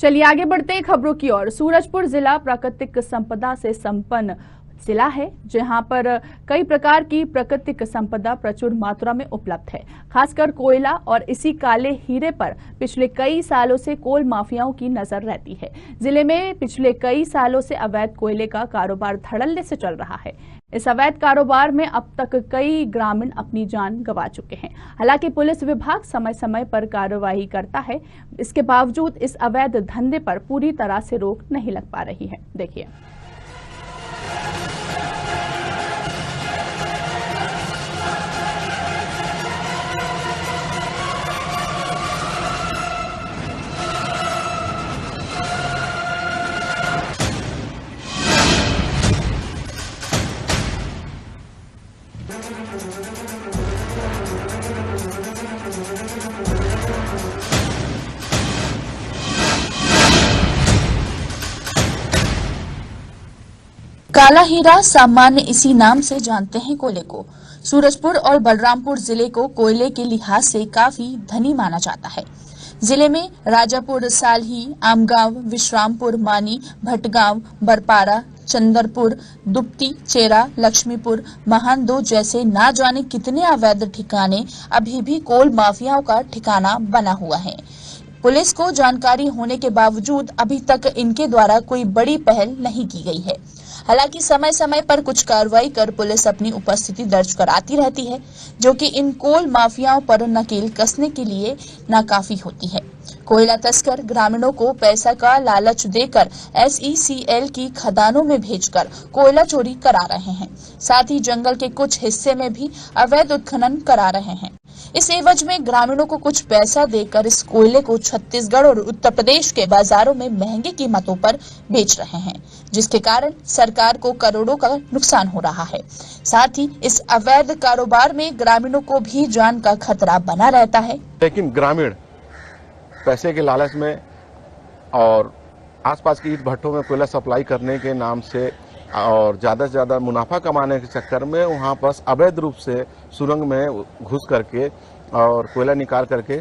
चलिए आगे बढ़ते हैं खबरों की ओर। सूरजपुर जिला प्राकृतिक संपदा से संपन्न जिला है, जहां पर कई प्रकार की प्राकृतिक संपदा प्रचुर मात्रा में उपलब्ध है। खासकर कोयला और इसी काले हीरे पर पिछले कई सालों से कोल माफियाओं की नजर रहती है। जिले में पिछले कई सालों से अवैध कोयले का कारोबार धड़ल्ले से चल रहा है। इस अवैध कारोबार में अब तक कई ग्रामीण अपनी जान गंवा चुके हैं। हालांकि पुलिस विभाग समय समय पर कार्रवाई करता है, इसके बावजूद इस अवैध धंधे पर पूरी तरह से रोक नहीं लग पा रही है। देखिए। काला हीरा सामान्य इसी नाम से जानते हैं कोयले को। सूरजपुर और बलरामपुर जिले को कोयले के लिहाज से काफी धनी माना जाता है। जिले में राजापुर, सालही, आमगांव, विश्रामपुर, मानी, भटगांव, बरपारा, चंदरपुर, दुप्ती, चेरा, लक्ष्मीपुर, महानदो जैसे ना जाने कितने अवैध ठिकाने अभी भी कोल माफियाओं का ठिकाना बना हुआ है। पुलिस को जानकारी होने के बावजूद अभी तक इनके द्वारा कोई बड़ी पहल नहीं की गई है। हालांकि समय समय पर कुछ कार्रवाई कर पुलिस अपनी उपस्थिति दर्ज कराती रहती है, जो कि इन कोल माफियाओं पर नकेल कसने के लिए नाकाफी होती है। कोयला तस्कर ग्रामीणों को पैसा का लालच देकर SECL की खदानों में भेजकर कोयला चोरी करा रहे हैं। साथ ही जंगल के कुछ हिस्से में भी अवैध उत्खनन करा रहे हैं। इस एवज में ग्रामीणों को कुछ पैसा देकर इस कोयले को छत्तीसगढ़ और उत्तर प्रदेश के बाजारों में महंगी कीमतों पर बेच रहे हैं, जिसके कारण सरकार को करोड़ों का नुकसान हो रहा है। साथ ही इस अवैध कारोबार में ग्रामीणों को भी जान का खतरा बना रहता है। लेकिन ग्रामीण पैसे के लालच में और आसपास की ईंट भट्टों में कोयला सप्लाई करने के नाम से और ज़्यादा से ज़्यादा मुनाफा कमाने के चक्कर में वहाँ पर अवैध रूप से सुरंग में घुस करके और कोयला निकाल करके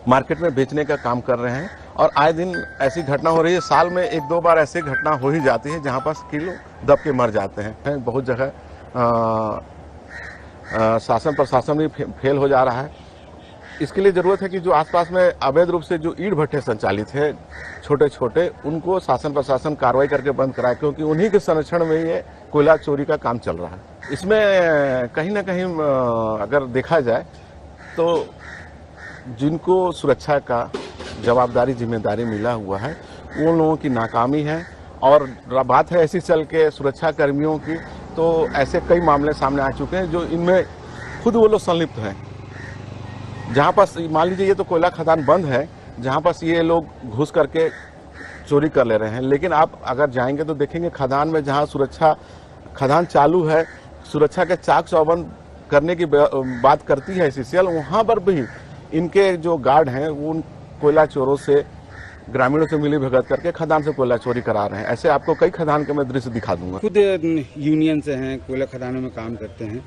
मार्केट में बेचने का काम कर रहे हैं। और आए दिन ऐसी घटना हो रही है। साल में 1-2 बार ऐसी घटना हो ही जाती है जहाँ पर किलो दब के मर जाते हैं। बहुत जगह शासन प्रशासन भी फेल हो जा रहा है। इसके लिए ज़रूरत है कि जो आसपास में अवैध रूप से जो ईंट भट्टे संचालित है छोटे छोटे, उनको शासन प्रशासन कार्रवाई करके बंद कराए, क्योंकि उन्हीं के संरक्षण में ये कोयला चोरी का काम चल रहा है। इसमें कहीं ना कहीं अगर देखा जाए तो जिनको सुरक्षा का जवाबदारी जिम्मेदारी मिला हुआ है वो लोगों की नाकामी है। और बात है ऐसी चल के सुरक्षा कर्मियों की, तो ऐसे कई मामले सामने आ चुके हैं जो इनमें खुद वो लोग संलिप्त हैं। जहाँ पर मान लीजिए ये तो कोयला खदान बंद है, जहाँ पर ये लोग घुस करके चोरी कर ले रहे हैं। लेकिन आप अगर जाएंगे तो देखेंगे खदान में जहाँ सुरक्षा खदान चालू है, सुरक्षा के चाक चौबंद करने की बात करती है SECL, वहाँ पर भी इनके जो गार्ड हैं वो उन कोयला चोरों से ग्रामीणों से मिली भगत करके खदान से कोयला चोरी करा रहे हैं। ऐसे आपको कई खदान के मैं दृश्य दिखा दूंगा। खुद यूनियन से हैं, कोयला खदानों में काम करते हैं,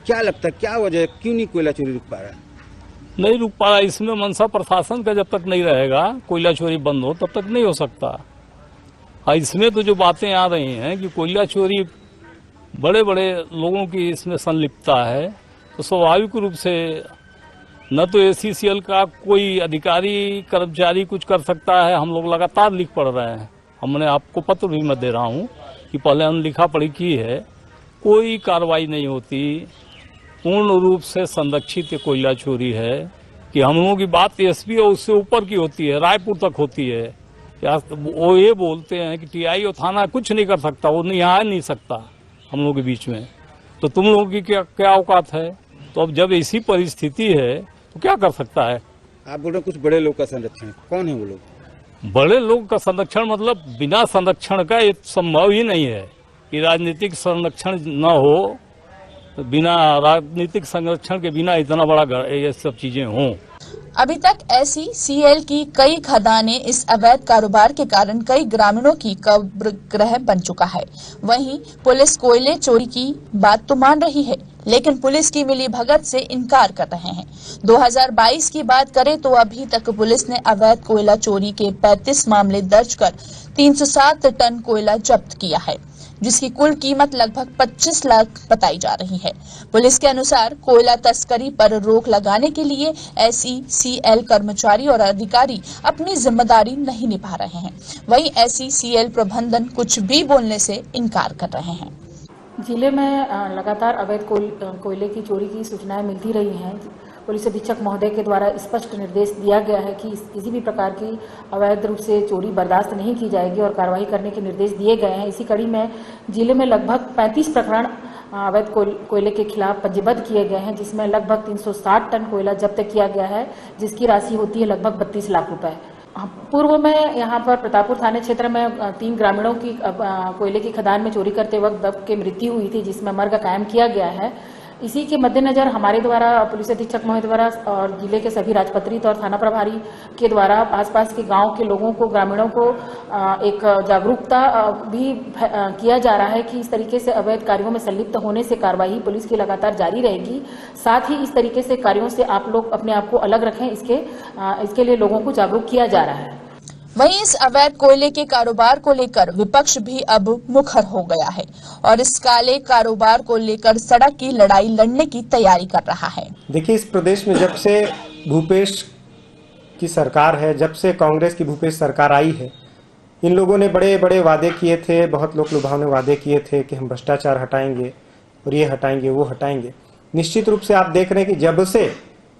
क्या लगता है क्या वजह, क्यों नहीं कोयला चोरी रुक पा रहा है? नहीं रुक पा रहा। इसमें मंशा प्रशासन का जब तक नहीं रहेगा, कोयला चोरी बंद हो तब तक नहीं हो सकता। इसमें तो जो बातें आ रही हैं कि कोयला चोरी बड़े बड़े लोगों की इसमें संलिप्तता है, तो स्वाभाविक रूप से न तो SECL का कोई अधिकारी कर्मचारी कुछ कर सकता है। हम लोग लगातार लिख पढ़ रहे हैं, हमने आपको पत्र भी मैं दे रहा हूँ कि पहले हमने लिखा पढ़ी की है, कोई कार्रवाई नहीं होती। पूर्ण रूप से संरक्षित कोयला चोरी है कि हम लोगों की बात SP और उससे ऊपर की होती है, रायपुर तक होती है। वो ये बोलते हैं कि TI और थाना कुछ नहीं कर सकता, वो यहाँ आ नहीं सकता हम लोगों के बीच में, तो तुम लोगों की क्या औकात है? तो अब जब ऐसी परिस्थिति है तो क्या कर सकता है? आप बोल रहे हैं कुछ बड़े लोग का संरक्षण, कौन है वो लोग? बड़े लोग का संरक्षण मतलब बिना संरक्षण का ये संभव ही नहीं है कि राजनीतिक संरक्षण न हो, बिना राजनीतिक संरक्षण के बिना इतना बड़ा ये सब चीजें हों। अभी तक SECL की कई खदानें इस अवैध कारोबार के कारण कई ग्रामीणों की कब्रगृह बन चुका है। वहीं पुलिस कोयले चोरी की बात तो मान रही है, लेकिन पुलिस की मिलीभगत से इनकार कर रहे हैं। 2022 की बात करें तो अभी तक पुलिस ने अवैध कोयला चोरी के 35 मामले दर्ज कर 307 टन कोयला जब्त किया है, जिसकी कुल कीमत लगभग 25 लाख बताई जा रही है। पुलिस के अनुसार कोयला तस्करी पर रोक लगाने के लिए SECL कर्मचारी और अधिकारी अपनी जिम्मेदारी नहीं निभा रहे हैं। वहीं SECL प्रबंधन कुछ भी बोलने से इनकार कर रहे हैं। जिले में लगातार अवैध कोयले की चोरी की सूचनाएं मिलती रही हैं। पुलिस अधीक्षक महोदय के द्वारा स्पष्ट निर्देश दिया गया है कि किसी भी प्रकार की अवैध रूप से चोरी बर्दाश्त नहीं की जाएगी और कार्रवाई करने के निर्देश दिए गए हैं। इसी कड़ी में जिले में लगभग 35 प्रकरण अवैध कोयले के खिलाफ पंजीबद्ध किए गए हैं, जिसमें लगभग 360 टन कोयला जब्त किया गया है, जिसकी राशि होती है लगभग 32 लाख रुपए। पूर्व में यहाँ पर प्रतापपुर थाने क्षेत्र में 3 ग्रामीणों की कोयले की खदान में चोरी करते वक्त दब के मृत्यु हुई थी, जिसमें मर्ग कायम किया गया है। इसी के मद्देनजर हमारे द्वारा पुलिस अधीक्षक महोदय द्वारा और जिले के सभी राजपत्रित और थाना प्रभारी के द्वारा आसपास के गांव के लोगों को, ग्रामीणों को एक जागरूकता भी किया जा रहा है कि इस तरीके से अवैध कार्यों में संलिप्त होने से कार्रवाई पुलिस की लगातार जारी रहेगी। साथ ही इस तरीके से कार्यों से आप लोग अपने आप को अलग रखें, इसके लिए लोगों को जागरूक किया जा रहा है। वहीं इस अवैध कोयले के कारोबार को लेकर विपक्ष भी अब मुखर हो गया है और इस काले कारोबार को लेकर सड़क की लड़ाई लड़ने की तैयारी कर रहा है। देखिए, इस प्रदेश में जब से भूपेश की सरकार है, जब से कांग्रेस की भूपेश सरकार आई है, इन लोगों ने बड़े बड़े वादे किए थे, बहुत लोग लुभावने वादे किए थे कि हम भ्रष्टाचार हटाएंगे और ये हटाएंगे वो हटाएंगे। निश्चित रूप से आप देख रहे हैं कि जब से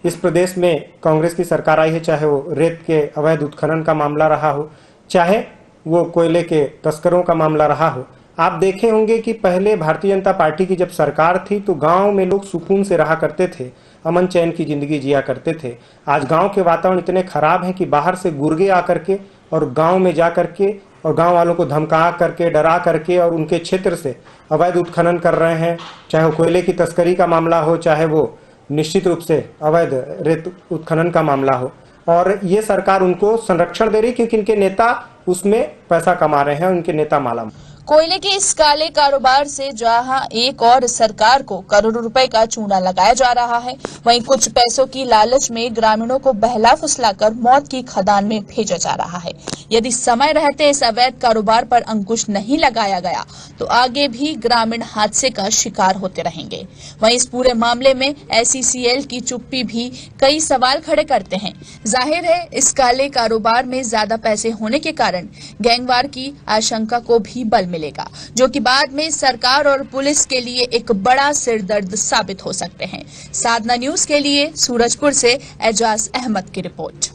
इस प्रदेश में कांग्रेस की सरकार आई है, चाहे वो रेत के अवैध उत्खनन का मामला रहा हो, चाहे वो कोयले के तस्करों का मामला रहा हो, आप देखे होंगे कि पहले भारतीय जनता पार्टी की जब सरकार थी तो गांव में लोग सुकून से रहा करते थे, अमन चैन की जिंदगी जिया करते थे। आज गांव के वातावरण इतने खराब हैं कि बाहर से गुर्गे आकर के और गांव में जा करके और गांव वालों को धमका करके, डरा करके और उनके क्षेत्र से अवैध उत्खनन कर रहे हैं। चाहे वो कोयले की तस्करी का मामला हो, चाहे वो निश्चित रूप से अवैध रेत उत्खनन का मामला हो, और ये सरकार उनको संरक्षण दे रही क्योंकि इनके नेता उसमें पैसा कमा रहे हैं, उनके नेता माला। कोयले के इस काले कारोबार से जहां एक और सरकार को करोड़ों रुपए का चूना लगाया जा रहा है, वहीं कुछ पैसों की लालच में ग्रामीणों को बहला फुसलाकर मौत की खदान में भेजा जा रहा है। यदि समय रहते इस अवैध कारोबार पर अंकुश नहीं लगाया गया तो आगे भी ग्रामीण हादसे का शिकार होते रहेंगे। वहीं इस पूरे मामले में SECL की चुप्पी भी कई सवाल खड़े करते हैं। जाहिर है इस काले कारोबार में ज्यादा पैसे होने के कारण गैंगवार की आशंका को भी बल मिलेगा, जो कि बाद में सरकार और पुलिस के लिए एक बड़ा सिरदर्द साबित हो सकते हैं। साधना न्यूज के लिए सूरजपुर से एजाज अहमद की रिपोर्ट।